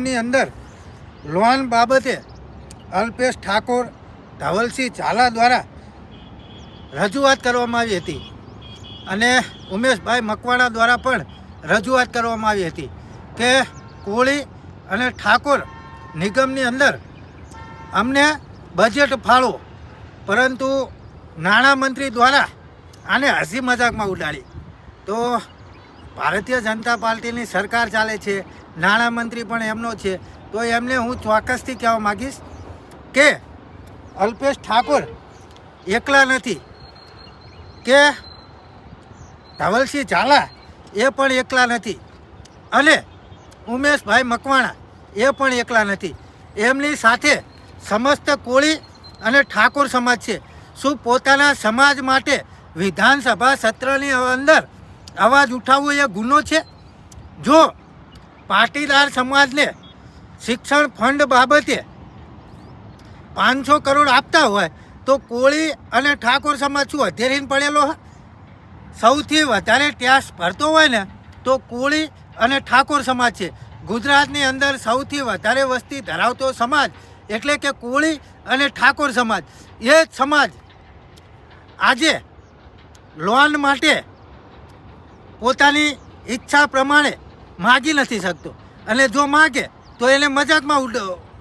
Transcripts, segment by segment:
નિગમની અંદર લોન બાબતે અલ્પેશ ઠાકોર, ધવલસિંહ ઝાલા દ્વારા રજૂઆત કરવામાં આવી હતી અને ઉમેશભાઈ મકવાણા દ્વારા પણ રજૂઆત કરવામાં આવી હતી કે કોળી અને ઠાકોર નિગમની અંદર અમને બજેટ ફાળો, પરંતુ નાણામંત્રી દ્વારા આને હસી મજાકમાં ઉડાડી. તો ભારતીય જનતા પાર્ટીની સરકાર ચાલે છે, નાણામંત્રી પણ એમનો છે, તો એમને હું ચોક્કસથી કહેવા માગીશ કે અલ્પેશ ઠાકોર એકલા નથી, કે ધવલસિંહ ઝાલા એ પણ એકલા નથી અને ઉમેશભાઈ મકવાણા એ પણ એકલા નથી. એમની સાથે સમસ્ત કોળી અને ઠાકોર સમાજ છે. શું પોતાના સમાજ માટે વિધાનસભા સત્રની અંદર અવાજ ઉઠાવવો એ ગુનો છે? જો પાટીદાર સમાજને શિક્ષણ ફંડ બાબતે 500 કરોડ આપતા હોય તો કોળી અને ઠાકોર સમાજ શું અધેરીને પડેલો હોય? સૌથી વધારે ટેક્સ ભરતો હોય ને તો કોળી અને ઠાકોર સમાજ છે. ગુજરાતની અંદર સૌથી વધારે વસ્તી ધરાવતો સમાજ એટલે કે કોળી અને ઠાકોર સમાજ. એ જ સમાજ આજે લોન માટે પોતાની ઈચ્છા પ્રમાણે માગી નથી શકતો, અને જો માગે તો એને મજાકમાં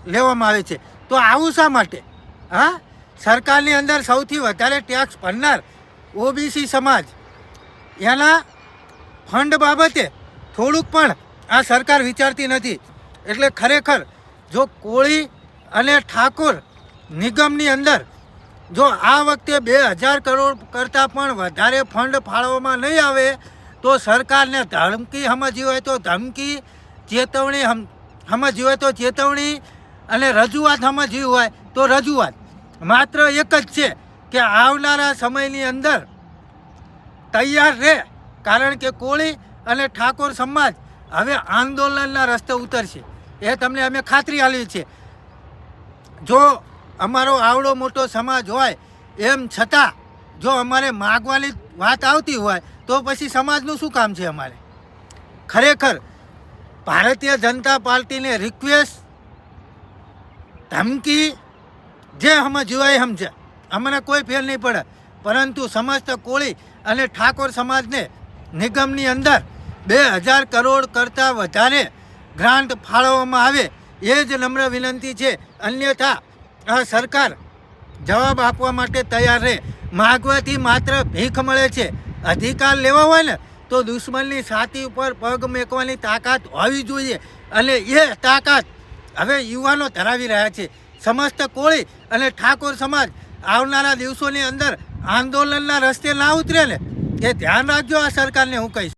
લેવામાં આવે છે. તો આવું શા માટે? હા, સરકારની અંદર સૌથી વધારે ટેક્સ ભરનાર ઓબીસી સમાજ, એના ફંડ બાબતે થોડુંક પણ આ સરકાર વિચારતી નથી. એટલે ખરેખર જો કોળી અને ઠાકોર નિગમની અંદર જો આ વખતે 2000 કરોડ કરતાં પણ વધારે ફંડ ફાળવવામાં નહીં આવે તો સરકારને ધમકી સમજી હોય તો ધમકી, ચેતવણી સમજી હોય તો ચેતવણી, અને રજૂઆત સમજી હોય તો રજૂઆત. માત્ર એક જ છે કે આવનારા સમયની અંદર તૈયાર રહે, કારણ કે કોળી અને ઠાકોર સમાજ હવે આંદોલનના રસ્તે ઉતરશે, એ તમને અમે ખાતરી આપી છે. જો અમારો આવડો મોટો સમાજ હોય એમ છતાં જો અમારે માગવાની વાત આવતી હોય તો પછી સમાજનું શું કામ છે અમારે? ખરેખર ભારતીય જનતા પાર્ટીને રિક્વેસ્ટ, ધમકી જે સમજ્યું હોય સમજે, અમને કોઈ ફેર નહીં પડે, પરંતુ સમસ્ત કોળી અને ઠાકોર સમાજને નિગમની અંદર 2000 કરોડ કરતાં વધારે ગ્રાન્ટ ફાળવવામાં આવે એ જ નમ્ર વિનંતી છે. અન્યથા આ સરકાર જવાબ આપવા માટે તૈયાર રહે. માગવાથી માત્ર ભીખ મળે છે. અધિકાર લેવા હોય ને તો દુશ્મનની છાતી ઉપર પગ મેકવાની તાકાત હોવી જોઈએ, અને એ તાકાત હવે યુવાનો ધરાવી રહ્યા છે. સમસ્ત કોળી અને ઠાકોર સમાજ આવનારા દિવસોની અંદર આંદોલનના રસ્તે ના ઉતરે ને, એ ધ્યાન રાખજો આ સરકારને હું કહીશ.